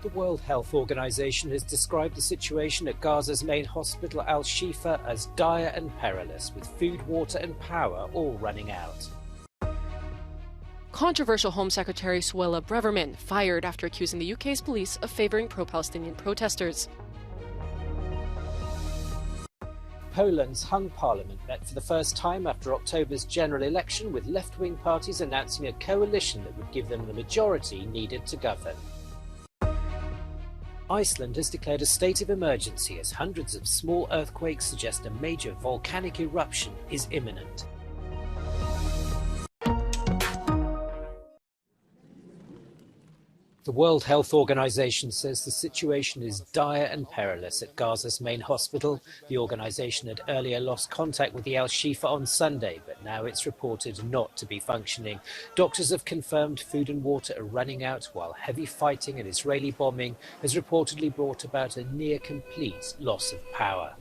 The World Health Organization has described the situation at Gaza's main hospital, Al-Shifa, as dire and perilous, with food, water and power all running out. Controversial Home Secretary Suella Braverman fired after accusing the UK's police of favouring pro-Palestinian protesters. Poland's hung parliament met for the first time after October's general election, with left-wing parties announcing a coalition that would give them the majority needed to govern. Iceland has declared a state of emergency as hundreds of small earthquakes suggest a major volcanic eruption is imminent. The World Health Organization says the situation is dire and perilous at Gaza's main hospital. The organization had earlier lost contact with the Al-Shifa on Sunday, but now it's reported not to be functioning. Doctors have confirmed food and water are running out, while heavy fighting and Israeli bombing has reportedly brought about a near-complete loss of power.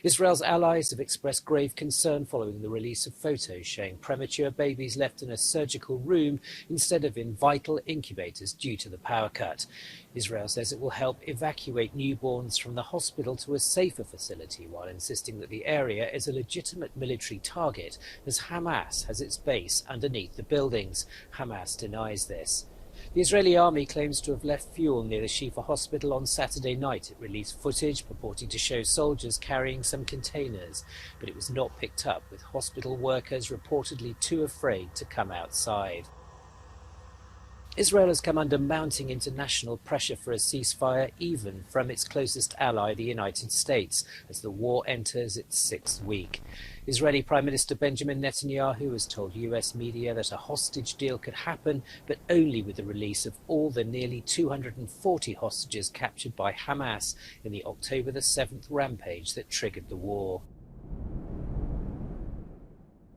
Israel's allies have expressed grave concern following the release of photos showing premature babies left in a surgical room instead of in vital incubators due to the power cut. Israel says it will help evacuate newborns from the hospital to a safer facility, while insisting that the area is a legitimate military target as Hamas has its base underneath the buildings. Hamas denies this. The Israeli army claims to have left fuel near the Shifa hospital on Saturday night. It released footage purporting to show soldiers carrying some containers, but it was not picked up, with hospital workers reportedly too afraid to come outside. Israel has come under mounting international pressure for a ceasefire, even from its closest ally, the United States, as the war enters its sixth week. Israeli Prime Minister Benjamin Netanyahu has told US media that a hostage deal could happen, but only with the release of all the nearly 240 hostages captured by Hamas in the October the 7th rampage that triggered the war.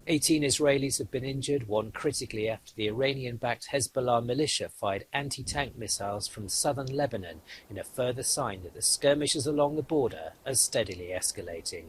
18 Israelis have been injured, one critically, after the Iranian-backed Hezbollah militia fired anti-tank missiles from southern Lebanon, in a further sign that the skirmishes along the border are steadily escalating.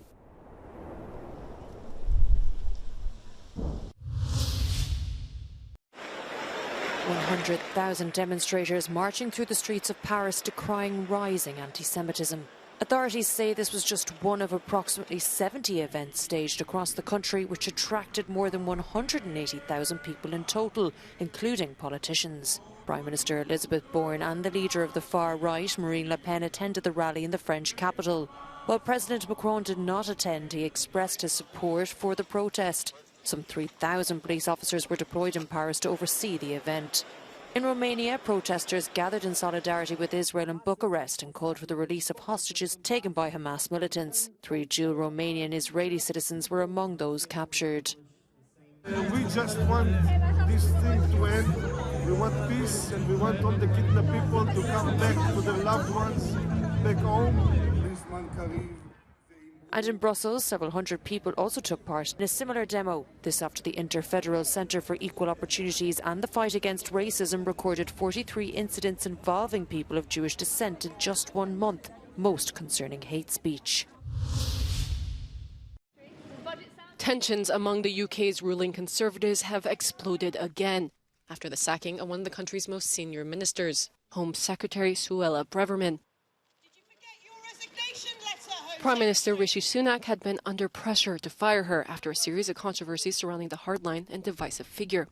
"100,000 demonstrators marching through the streets of Paris decrying rising anti-Semitism. Authorities say this was just one of approximately 70 events staged across the country, which attracted more than 180,000 people in total, including politicians. Prime Minister Elisabeth Borne and the leader of the far right, Marine Le Pen, attended the rally in the French capital. While President Macron did not attend, he expressed his support for the protest. Some 3,000 police officers were deployed in Paris to oversee the event. In Romania, protesters gathered in solidarity with Israel in Bucharest and called for the release of hostages taken by Hamas militants. 3 dual Romanian Israeli citizens were among those captured. We just want this thing to end. We want peace, and we want all the kidnapped people to come back to their loved ones, back home. And in Brussels, several hundred people also took part in a similar demo. This after the Interfederal Centre for Equal Opportunities and the Fight Against Racism recorded 43 incidents involving people of Jewish descent in just 1 month, most concerning hate speech. Tensions among the UK's ruling Conservatives have exploded again after the sacking of one of the country's most senior ministers, Home Secretary Suella Braverman. Prime Minister Rishi Sunak had been under pressure to fire her after a series of controversies surrounding the hardline and divisive figure.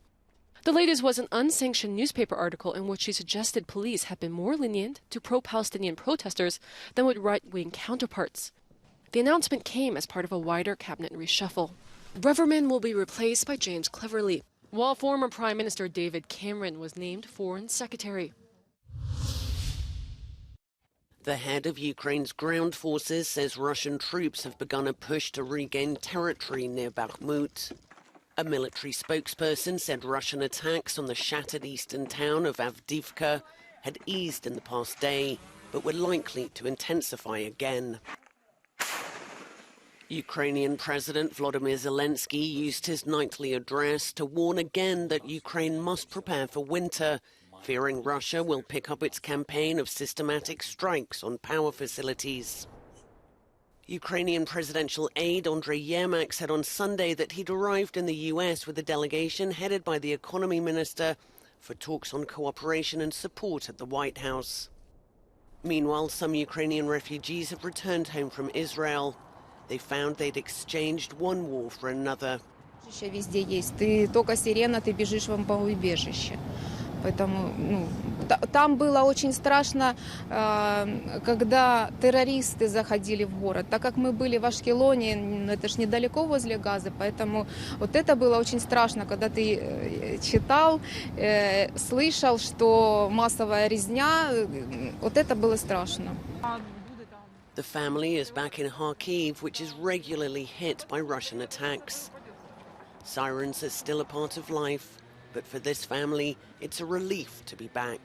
The latest was an unsanctioned newspaper article in which she suggested police had been more lenient to pro-Palestinian protesters than with right-wing counterparts. The announcement came as part of a wider cabinet reshuffle. Braverman will be replaced by James Cleverly, while former Prime Minister David Cameron was named Foreign Secretary. The head of Ukraine's ground forces says Russian troops have begun a push to regain territory near Bakhmut. A military spokesperson said Russian attacks on the shattered eastern town of Avdiivka had eased in the past day, but were likely to intensify again. Ukrainian President Volodymyr Zelensky used his nightly address to warn again that Ukraine must prepare for winter, fearing Russia will pick up its campaign of systematic strikes on power facilities. Ukrainian presidential aide Andriy Yermak said on Sunday that he'd arrived in the US with a delegation headed by the economy minister for talks on cooperation and support at the White House. Meanwhile, some Ukrainian refugees have returned home from Israel. They found they'd exchanged one war for another. Везде есть. Ты только сирена, ты бежишь в убежище. Поэтому там было очень страшно, когда террористы заходили в город. Так как мы были в Ашкелоне, это ж недалеко возле Газы, поэтому вот это было очень страшно, когда ты читал, слышал, что массовая резня, вот это было страшно. The family is back in Kharkiv, which is regularly hit by Russian attacks. Sirens are still a part of life, but for this family, it's a relief to be back.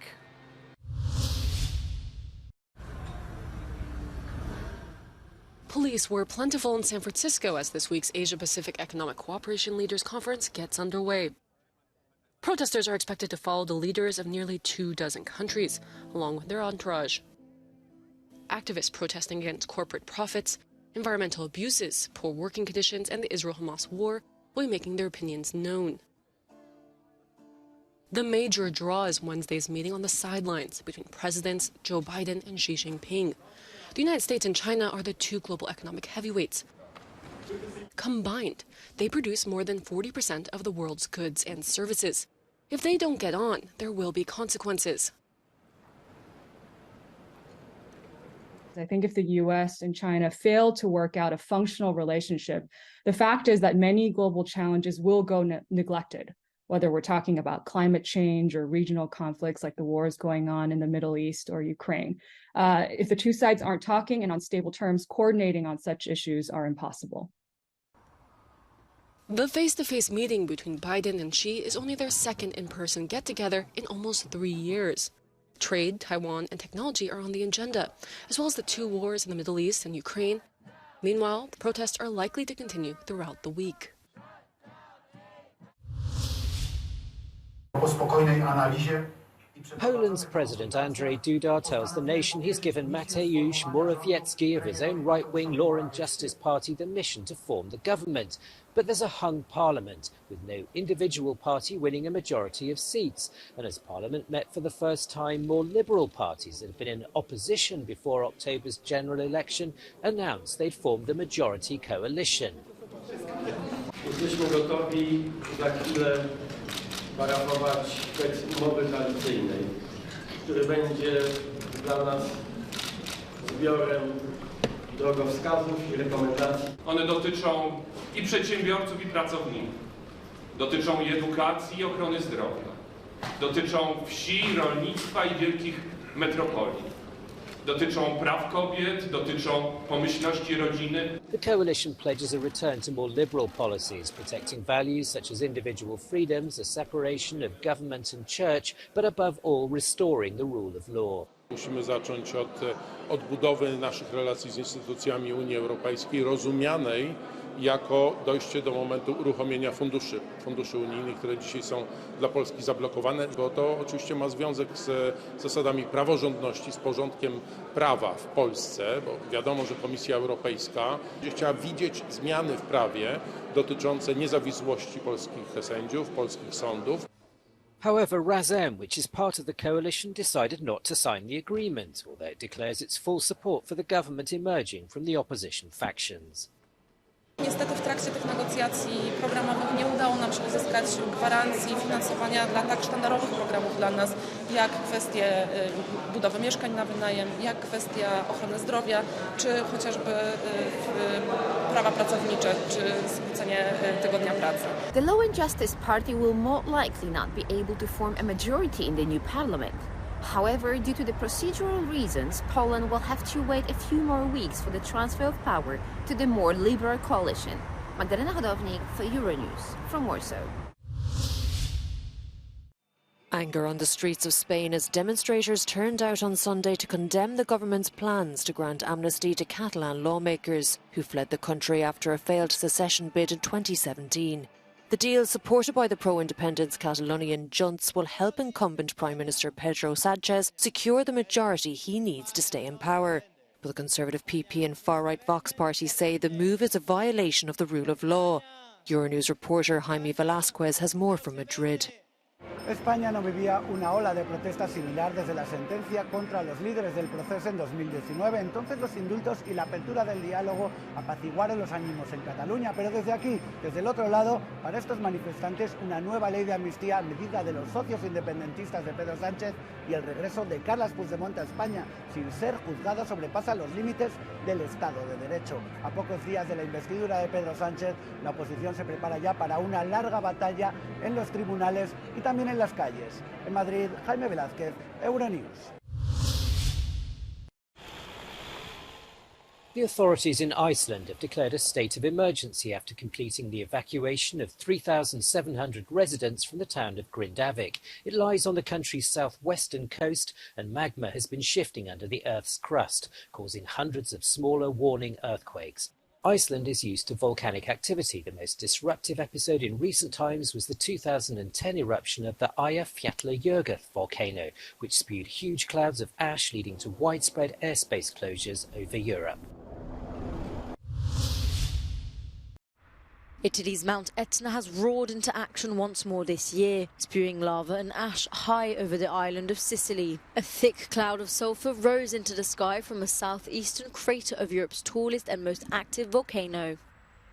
Police were plentiful in San Francisco as this week's Asia-Pacific Economic Cooperation Leaders Conference gets underway. Protesters are expected to follow the leaders of nearly 24 countries, along with their entourage. Activists protesting against corporate profits, environmental abuses, poor working conditions, and the Israel-Hamas war will be making their opinions known. The major draw is Wednesday's meeting on the sidelines between Presidents Joe Biden and Xi Jinping. The United States and China are the two global economic heavyweights. Combined, they produce more than 40% of the world's goods and services. If they don't get on, there will be consequences. I think if the US and China fail to work out a functional relationship, the fact is that many global challenges will go neglected, whether we're talking about climate change or regional conflicts like the wars going on in the Middle East or Ukraine. If the two sides aren't talking and on stable terms, coordinating on such issues are impossible. The face-to-face meeting between Biden and Xi is only their second in-person get-together in almost 3 years. Trade, Taiwan, and technology are on the agenda, as well as the two wars in the Middle East and Ukraine. Meanwhile, the protests are likely to continue throughout the week. Poland's President Andrzej Duda tells the nation he's given Mateusz Morawiecki of his own right-wing Law and Justice Party the mission to form the government. But there's a hung parliament, with no individual party winning a majority of seats. And as parliament met for the first time, more liberal parties that had been in opposition before October's general election announced they'd formed a majority coalition. Jesteśmy gotowi za chwilę parafować tekst umowy koalicyjnej, który będzie dla nas zbiorem drogowskazów i rekomendacji. One dotyczą i przedsiębiorców, i pracowników. Dotyczą i edukacji, i ochrony zdrowia. Dotyczą wsi, rolnictwa i wielkich metropolii. Dotyczą praw kobiet, dotyczą pomyślności rodziny. The coalition pledges a return to more liberal policies, protecting values such as individual freedoms, a separation of government and church, but above all restoring the rule of law. Musimy zacząć od odbudowy naszych relacji z instytucjami Unii Europejskiej, rozumianej jako dojście do momentu uruchomienia funduszy unijnych, które dzisiaj są dla Polski zablokowane, bo to oczywiście ma związek z zasadami praworządności, z porządkiem prawa w Polsce, bo wiadomo, że Komisja Europejska będzie chciała widzieć zmiany w prawie dotyczące niezawisłości polskich sędziów, polskich sądów. However, Razem, which is part of the coalition, decided not to sign the agreement, although it declares its full support for the government emerging from the opposition factions. Niestety w trakcie tych negocjacji programowych nie udało nam się uzyskać gwarancji finansowania dla tak sztandarowych programów dla nas, jak kwestie budowy mieszkań na wynajem, jak kwestia ochrony zdrowia, czy chociażby prawa pracownicze, czy skrócenie tygodnia pracy. The Law and Justice Party will more likely not be able to form a majority in the new parliament. However, due to the procedural reasons, Poland will have to wait a few more weeks for the transfer of power to the more liberal coalition. Magdalena Hodownik for Euronews from Warsaw. Anger on the streets of Spain as demonstrators turned out on Sunday to condemn the government's plans to grant amnesty to Catalan lawmakers who fled the country after a failed secession bid in 2017. The deal, supported by the pro-independence Catalonian Junts, will help incumbent Prime Minister Pedro Sánchez secure the majority he needs to stay in power. But the Conservative PP and far-right Vox parties say the move is a violation of the rule of law. Euronews reporter Jaime Velasquez has more from Madrid. España no vivía una ola de protestas similar desde la sentencia contra los líderes del proceso en 2019. Entonces los indultos y la apertura del diálogo apaciguaron los ánimos en Cataluña. Pero desde aquí, desde el otro lado, para estos manifestantes, una nueva ley de amnistía a medida de los socios independentistas de Pedro Sánchez y el regreso de Carles Puigdemont a España sin ser juzgado sobrepasa los límites del Estado de Derecho. A pocos días de la investidura de Pedro Sánchez, la oposición se prepara ya para una larga batalla en los tribunales y también en las calles. En Madrid, Jaime Velázquez, Euronews. The authorities in Iceland have declared a state of emergency after completing the evacuation of 3,700 residents from the town of Grindavik. It lies on the country's southwestern coast, and magma has been shifting under the Earth's crust, causing hundreds of smaller warning earthquakes. Iceland is used to volcanic activity. The most disruptive episode in recent times was the 2010 eruption of the Eyjafjallajökull volcano, which spewed huge clouds of ash, leading to widespread airspace closures over Europe. Italy's Mount Etna has roared into action once more this year, spewing lava and ash high over the island of Sicily. A thick cloud of sulphur rose into the sky from a southeastern crater of Europe's tallest and most active volcano.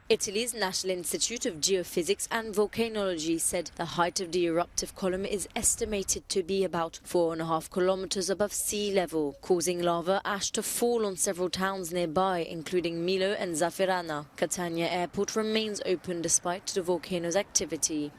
Italy's National Institute of Geophysics and Volcanology said the height of the eruptive column is estimated to be about 4.5 kilometers above sea level, causing lava ash to fall on several towns nearby, including Milo and Zafirana. Catania Airport remains open despite the volcano's activity.